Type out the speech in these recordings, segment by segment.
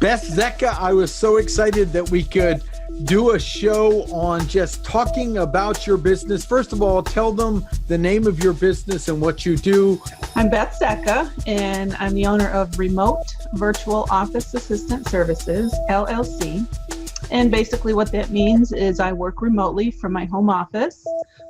Beth Zecca, I was so excited that we could do a show on just talking about your business. First of all, tell them the name of your business and what you do. I'm Beth Zecca, and I'm the owner of Remote Virtual Office Assistant Services, LLC. And basically what that means is I work remotely from my home office,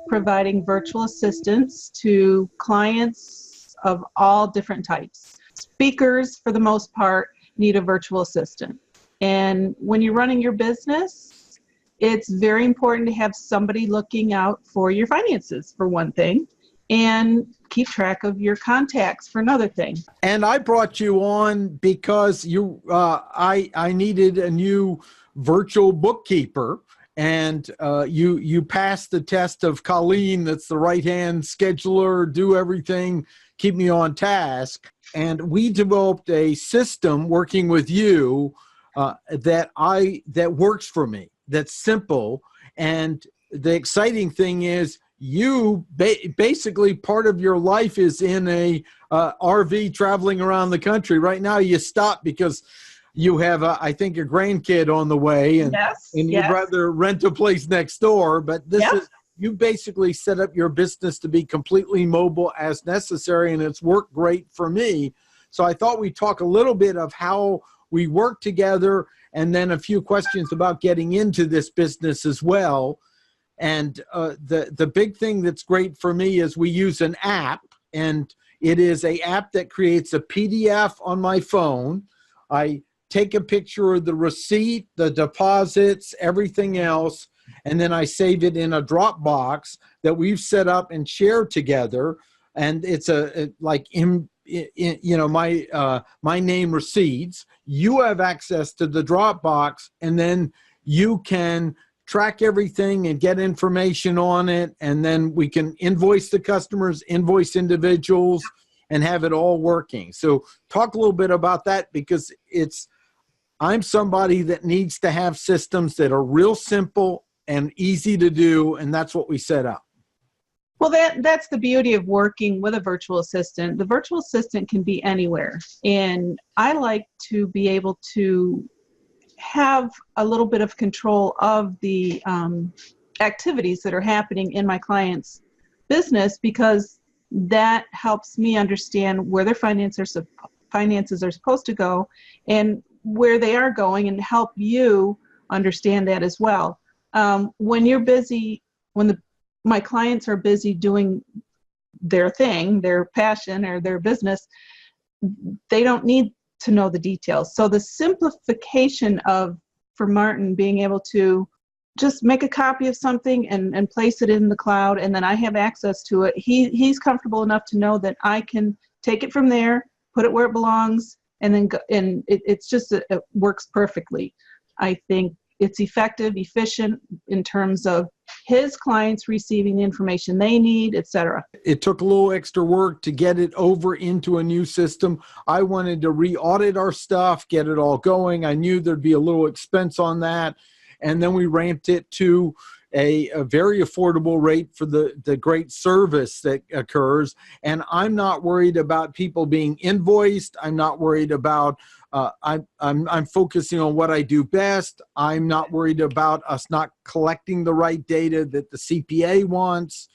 providing virtual assistance to clients of all different types. Speakers, for the most part, need a virtual assistant. And when you're running your business, it's very important to have somebody looking out for your finances, for one thing, and keep track of your contacts for another thing. And I brought you on because I needed a new virtual bookkeeper, and you passed the test of Colleen. That's the right-hand scheduler, do everything, keep me on task. And we developed a system working with you that works for me, that's simple. And the exciting thing is you basically part of your life is in a RV traveling around the country. Right now you stop because you have, I think, a grandkid on the way, and you'd rather rent a place next door. But this is, you basically set up your business to be completely mobile as necessary, and it's worked great for me. So I thought we'd talk a little bit of how we work together, and then a few questions about getting into this business as well. And the big thing that's great for me is we use an app, and it is an app that creates a PDF on my phone. I take a picture of the receipt, the deposits, everything else, and then I save it in a Dropbox that we've set up and shared together. And it's my name receipts. You have access to the Dropbox, and then you can track everything and get information on it. And then we can invoice the customers, invoice individuals, and have it all working. So talk a little bit about that, because I'm somebody that needs to have systems that are real simple and easy to do, and that's what we set up. Well, that's the beauty of working with a virtual assistant. The virtual assistant can be anywhere, and I like to be able to have a little bit of control of the activities that are happening in my client's business, because that helps me understand where their finances are supposed to go and where they are going, and help you understand that as well. When you're busy, my clients are busy doing their thing, their passion or their business, they don't need to know the details. So the simplification for Martin being able to just make a copy of something and place it in the cloud, and then I have access to it. He's comfortable enough to know that I can take it from there, put it where it belongs, and then go, and it works perfectly. I think it's effective, efficient in terms of his clients receiving the information they need, etc. It took a little extra work to get it over into a new system. I wanted to re-audit our stuff, get it all going. I knew there'd be a little expense on that. And then we ramped it to a very affordable rate for the great service that occurs. And I'm not worried about people being invoiced. I'm not worried about, I'm focusing on what I do best. I'm not worried about us not collecting the right data that the CPA wants.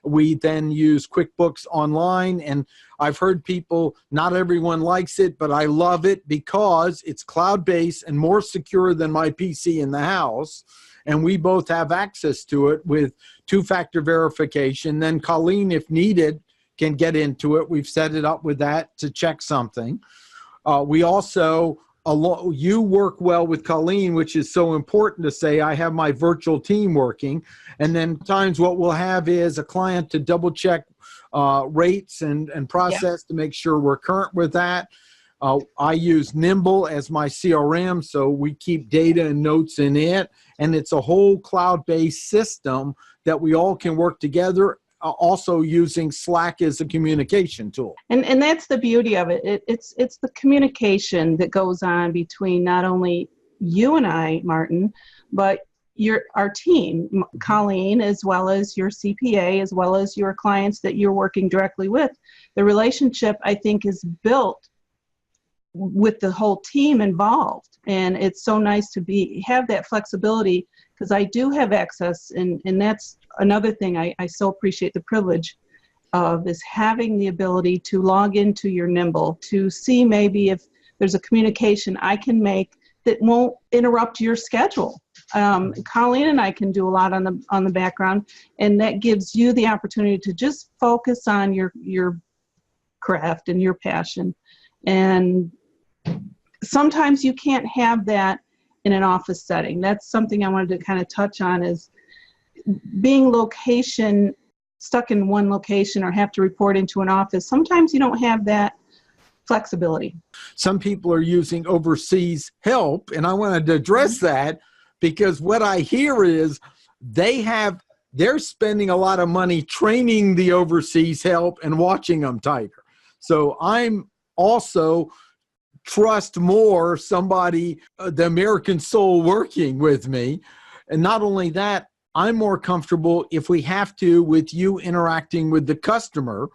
We then use QuickBooks Online, and I've heard people, not everyone likes it, but I love it because it's cloud-based and more secure than my PC in the house. And we both have access to it with two-factor verification. Then Colleen, if needed, can get into it. We've set it up with that to check something. We also, you work well with Colleen, which is so important to say, I have my virtual team working. And then times what we'll have is a client to double check rates and process to make sure we're current with that. I use Nimble as my CRM, so we keep data and notes in it. And it's a whole cloud-based system that we all can work together, also using Slack as a communication tool. And that's the beauty of it. It's the communication that goes on between not only you and I, Martin, but our team, Colleen, as well as your CPA, as well as your clients that you're working directly with. The relationship, I think, is built with the whole team involved. And it's so nice to have that flexibility, because I do have access, and that's another thing I so appreciate the privilege of, is having the ability to log into your Nimble to see maybe if there's a communication I can make that won't interrupt your schedule. Colleen and I can do a lot on the background, and that gives you the opportunity to just focus on your craft and your passion. And sometimes you can't have that in an office setting. That's something I wanted to kind of touch on, is being stuck in one location or have to report into an office. Sometimes you don't have that flexibility. Some people are using overseas help, and I wanted to address that, because what I hear is they're spending a lot of money training the overseas help and watching them tighter. So I'm also trust more somebody, the American soul, working with me. And not only that, I'm more comfortable, if we have to, with you interacting with the customer.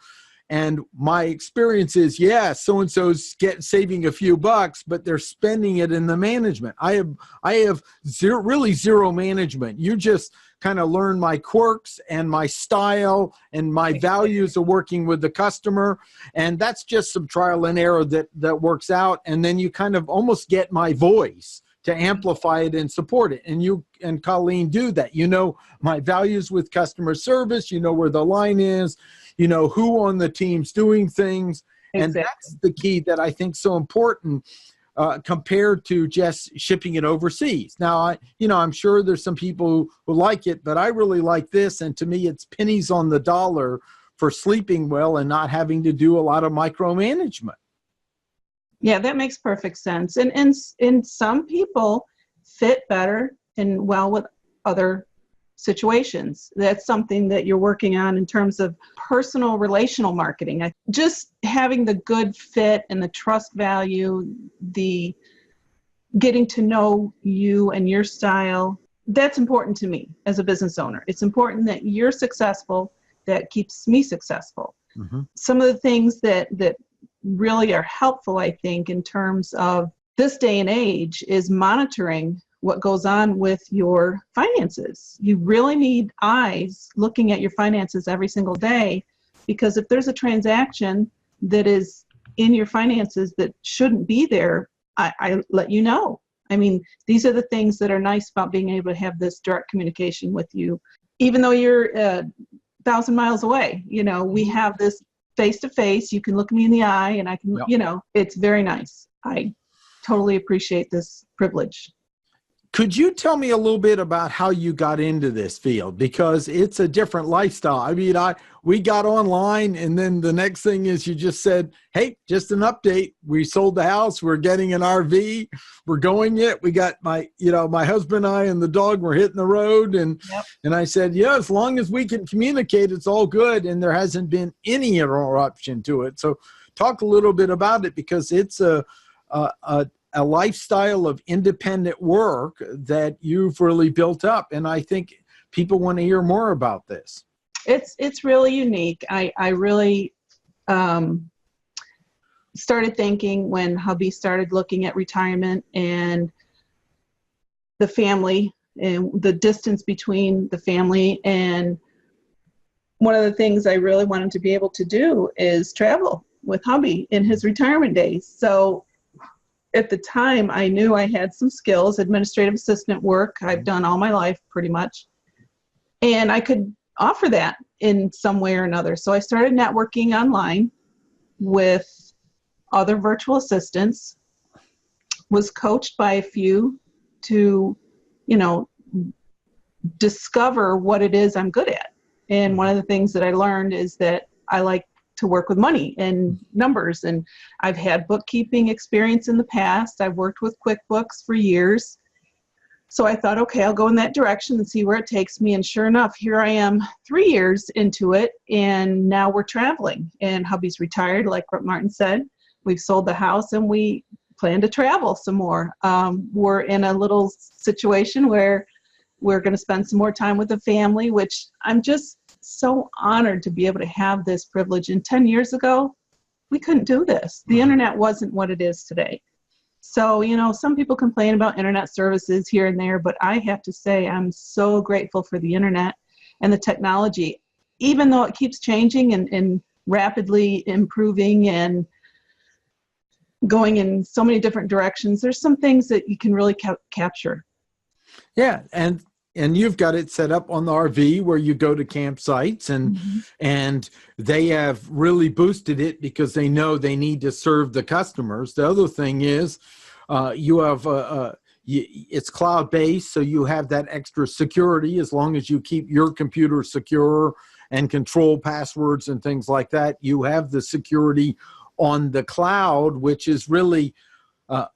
And my experience is, so-and-so's saving a few bucks, but they're spending it in the management. I have zero management. You just kind of learn my quirks and my style and my values of working with the customer. And that's just some trial and error that works out. And then you kind of almost get my voice to amplify it and support it. And you and Colleen do that. You know my values with customer service, you know where the line is, you know who on the team's doing things. Exactly. And that's the key that I think so important compared to just shipping it overseas. Now, I'm sure there's some people who like it, but I really like this. And to me, it's pennies on the dollar for sleeping well and not having to do a lot of micromanagement. Yeah, that makes perfect sense. And some people fit better and well with other situations. That's something that you're working on in terms of personal relational marketing. Just having the good fit and the trust value, the getting to know you and your style, that's important to me as a business owner. It's important that you're successful. That keeps me successful. Mm-hmm. Some of the things that really are helpful, I think, in terms of this day and age, is monitoring what goes on with your finances. You really need eyes looking at your finances every single day, because if there's a transaction that is in your finances that shouldn't be there, I let you know. I mean, these are the things that are nice about being able to have this direct communication with you. Even though you're 1,000 miles away, we have this face-to-face. You can look me in the eye and I can, it's very nice. I totally appreciate this privilege. Could you tell me a little bit about how you got into this field? Because it's a different lifestyle. I mean, we got online, and then the next thing is you just said, hey, just an update. We sold the house. We're getting an RV. We're going it. We got my husband and I and the dog were hitting the road. And I said, yeah, as long as we can communicate, it's all good. And there hasn't been any interruption to it. So talk a little bit about it, because it's a lifestyle of independent work that you've really built up. And I think people want to hear more about this. It's really unique. I really started thinking when hubby started looking at retirement and the family and the distance between the family. And one of the things I really wanted to be able to do is travel with hubby in his retirement days. So at the time, I knew I had some skills, administrative assistant work I've done all my life pretty much, and I could offer that in some way or another. So I started networking online with other virtual assistants, was coached by a few to, discover what it is I'm good at. And one of the things that I learned is that I like to work with money and numbers. And I've had bookkeeping experience in the past. I've worked with QuickBooks for years. So I thought, okay, I'll go in that direction and see where it takes me. And sure enough, here I am 3 years into it. And now we're traveling. And hubby's retired, like what Martin said. We've sold the house and we plan to travel some more. We're in a little situation where we're going to spend some more time with the family, which I'm just so honored to be able to have this privilege. And 10 years ago, we couldn't do this. The internet wasn't what it is today. So, some people complain about internet services here and there, but I have to say I'm so grateful for the internet and the technology, even though it keeps changing and rapidly improving and going in so many different directions. There's some things that you can really capture. Yeah, and you've got it set up on the RV where you go to campsites, and they have really boosted it because they know they need to serve the customers. The other thing is you have it's cloud-based, so you have that extra security as long as you keep your computer secure and control passwords and things like that. You have the security on the cloud, which is really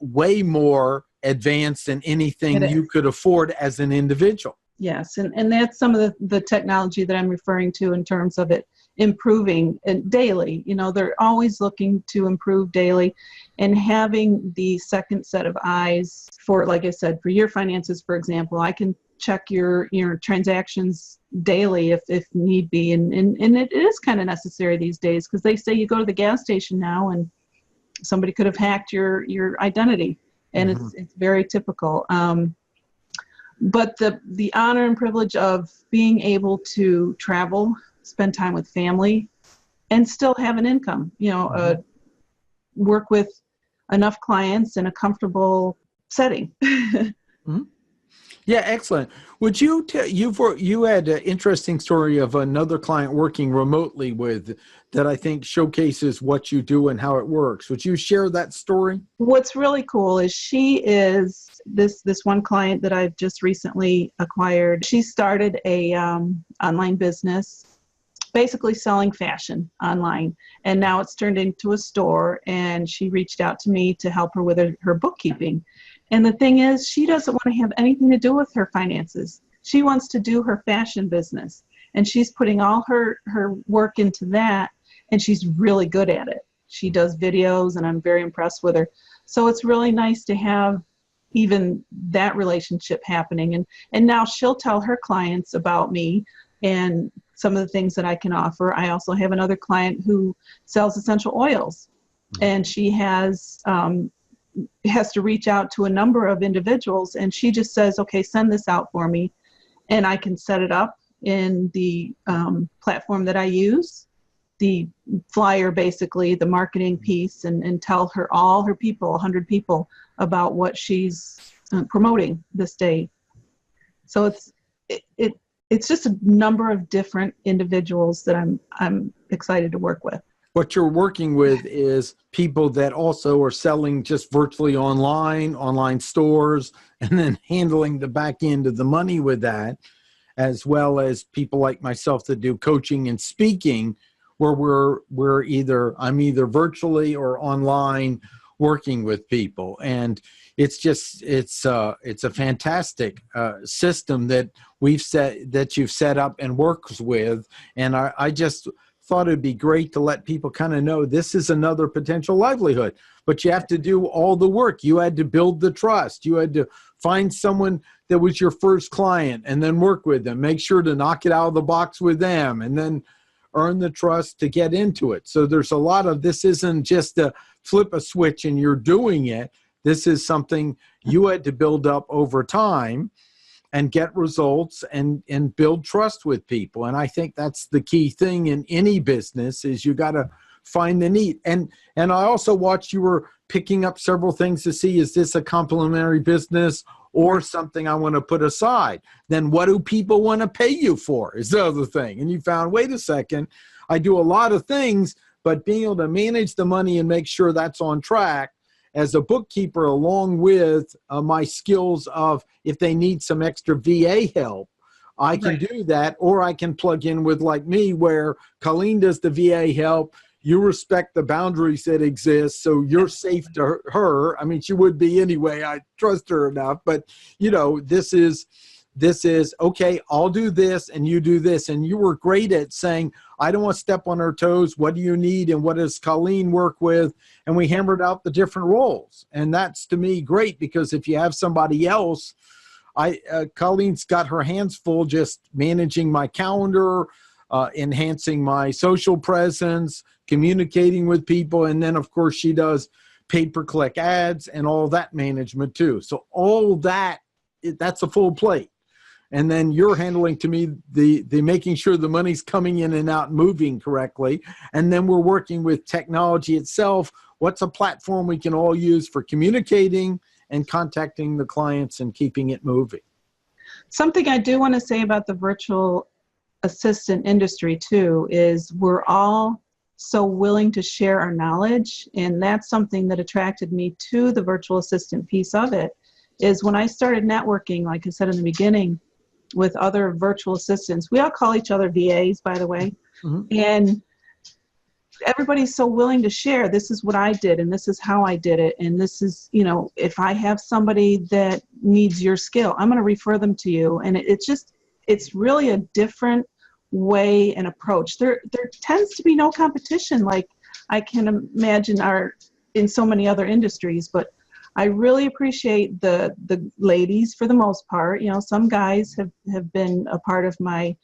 way more advanced than anything you could afford as an individual. Yes, and that's some of the technology that I'm referring to in terms of it improving daily. They're always looking to improve daily, and having the second set of eyes for, like I said, for your finances, for example, I can check your transactions daily if need be, and it is kind of necessary these days, because they say you go to the gas station now and somebody could have hacked your identity, and it's very typical. But the honor and privilege of being able to travel, spend time with family, and still have an income, work with enough clients in a comfortable setting. Yeah, excellent. Would you you had an interesting story of another client working remotely with that I think showcases what you do and how it works. Would you share that story? What's really cool is she is this one client that I've just recently acquired. She started a online business, basically selling fashion online, and now it's turned into a store, and she reached out to me to help her with her bookkeeping. And the thing is, she doesn't want to have anything to do with her finances. She wants to do her fashion business, and she's putting all her work into that, and she's really good at it. She does videos, and I'm very impressed with her. So it's really nice to have even that relationship happening. And now she'll tell her clients about me and some of the things that I can offer. I also have another client who sells essential oils, and she has to reach out to a number of individuals, and she just says, okay, send this out for me, and I can set it up in the platform that I use, the flyer, basically the marketing piece, and tell her, all her people, 100 people, about what she's promoting this day. So it's just a number of different individuals that I'm excited to work with. What you're working with is people that also are selling just virtually online stores, and then handling the back end of the money with that, as well as people like myself that do coaching and speaking, where I'm either virtually or online working with people. And it's a fantastic system that you've set up and works with. And I just thought it'd be great to let people kind of know this is another potential livelihood, but you have to do all the work. You had to build the trust. You had to find someone that was your first client and then work with them, make sure to knock it out of the box with them, and then earn the trust to get into it. So there's a lot of, this isn't just a flip a switch and you're doing it. This is something you had to build up over time and get results and build trust with people. And I think that's the key thing in any business, is you got to find the need. And I also watched you were picking up several things to see, is this a complementary business or something I want to put aside? Then what do people want to pay you for is the other thing. And you found, wait a second, I do a lot of things, but being able to manage the money and make sure that's on track as a bookkeeper, along with my skills of if they need some extra VA help, I can do that, or I can plug in with, like me, where Colleen does the VA help. You respect the boundaries that exist, so you're safe to her. I mean, she would be anyway. I trust her enough, but this is okay. I'll do this, and you do this, and you were great at saying, I don't want to step on her toes. What do you need, and what does Colleen work with? And we hammered out the different roles, and that's, to me, great, because if you have somebody else, Colleen's got her hands full just managing my calendar, enhancing my social presence, communicating with people. And then, of course, she does pay-per-click ads and all that management too. So all that, that's a full plate. And then you're handling to me the making sure the money's coming in and out, moving correctly. And then we're working with technology itself. What's a platform we can all use for communicating and contacting the clients and keeping it moving? Something I do want to say about the virtual assistant industry too is we're all so willing to share our knowledge. And that's something that attracted me to the virtual assistant piece of it, is when I started networking, like I said in the beginning, with other virtual assistants. We all call each other VAs, by the way. Mm-hmm. And everybody's so willing to share, this is what I did, and this is how I did it. And this is, you know, if I have somebody that needs your skill, I'm going to refer them to you. And it's really a different way and approach. There tends to be no competition like I can imagine are in so many other industries, but I really appreciate the ladies for the most part. You know, some guys have been a part of my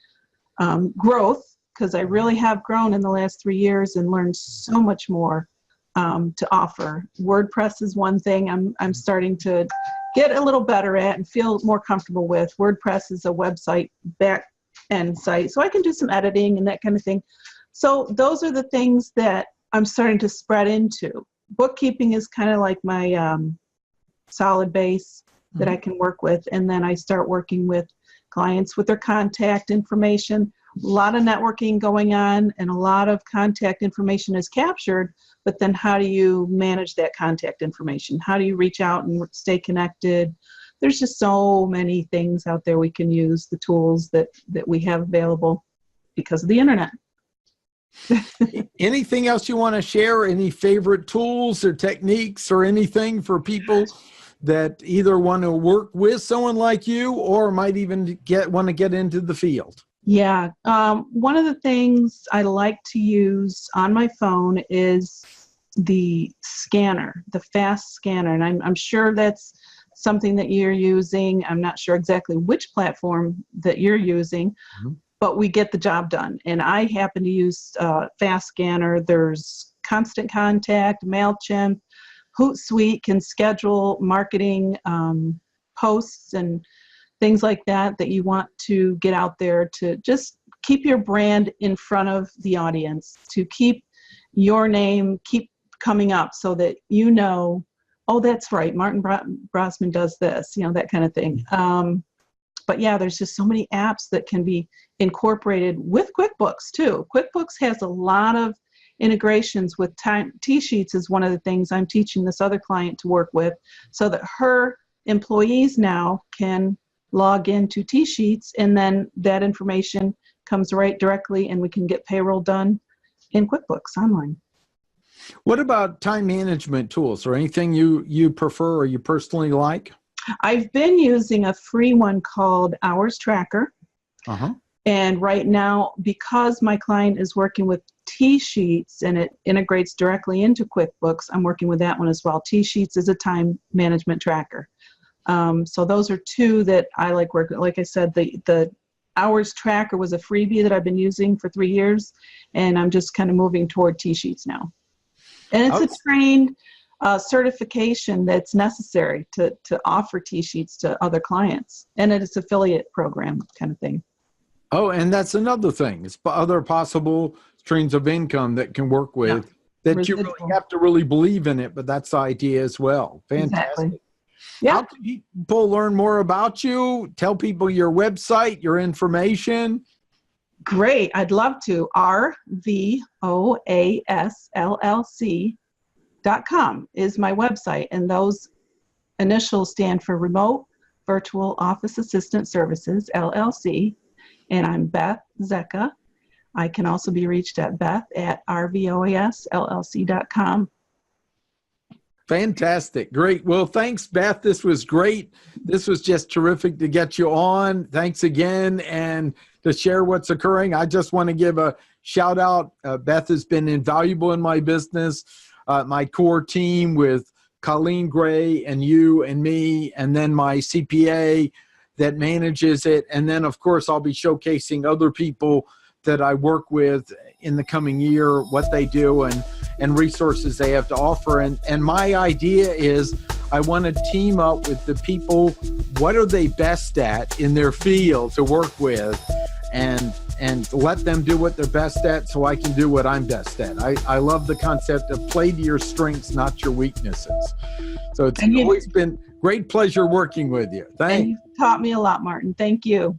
growth, because I really have grown in the last 3 years and learned so much more to offer. WordPress is one thing I'm starting to get a little better at and feel more comfortable with. WordPress is a website back-end site, so I can do some editing and that kind of thing. So those are the things that I'm starting to spread into. Bookkeeping is kind of like my solid base that I can work with, and then I start working with clients with their contact information. A lot of networking going on, and a lot of contact information is captured, but then how do you manage that contact information? How do you reach out and stay connected? There's just so many things out there we can use, the tools that we have available because of the internet. Anything else you want to share? Any favorite tools or techniques or anything for people that either want to work with someone like you or might even want to get into the field? Yeah. One of the things I like to use on my phone is the scanner, the fast scanner. And I'm sure that's something that you're using. I'm not sure exactly which platform that you're using, but we get the job done. And I happen to use fast scanner. There's Constant Contact, MailChimp, Hootsuite can schedule marketing posts and things like that you want to get out there to just keep your brand in front of the audience, to keep your name keep coming up so that you know, oh, that's right, Martin Brossman does this, you know, that kind of thing. But yeah, there's just so many apps that can be incorporated with QuickBooks too. QuickBooks has a lot of integrations with T-Sheets is one of the things I'm teaching this other client to work with, so that her employees now can log into T-Sheets, and then that information comes right directly and we can get payroll done in QuickBooks online. What about time management tools or anything you prefer or you personally like? I've been using a free one called Hours Tracker. And right now, because my client is working with T-Sheets and it integrates directly into QuickBooks, I'm working with that one as well. T-Sheets is a time management tracker. So those are two that I like working. Like I said, the Hours Tracker was a freebie that I've been using for 3 years, and I'm just kind of moving toward T-Sheets now. And it's a trained certification that's necessary to offer T-Sheets to other clients, and it's an affiliate program kind of thing. Oh, and that's another thing. It's other possible streams of income that can work with that residual. You really have to really believe in it, but that's the idea as well. Fantastic. Exactly. Yeah. How can people learn more about you? Tell people your website, your information. Great. I'd love to. RVOASLLC.com is my website, and those initials stand for Remote Virtual Office Assistant Services, LLC. And I'm Beth Zecca. I can also be reached at beth@rvoasllc.com. Fantastic. Great. Well, thanks, Beth. This was great. This was just terrific to get you on. Thanks again. And to share what's occurring, I just want to give a shout out. Beth has been invaluable in my business, my core team with Colleen Gray and you and me, and then my CPA that manages it. And then, of course, I'll be showcasing other people that I work with in the coming year, what they do and resources they have to offer. And my idea is I want to team up with the people, what are they best at in their field to work with, and let them do what they're best at so I can do what I'm best at. I love the concept of play to your strengths, not your weaknesses. So it's always been great pleasure working with you. Thanks. And you've taught me a lot, Martin. Thank you.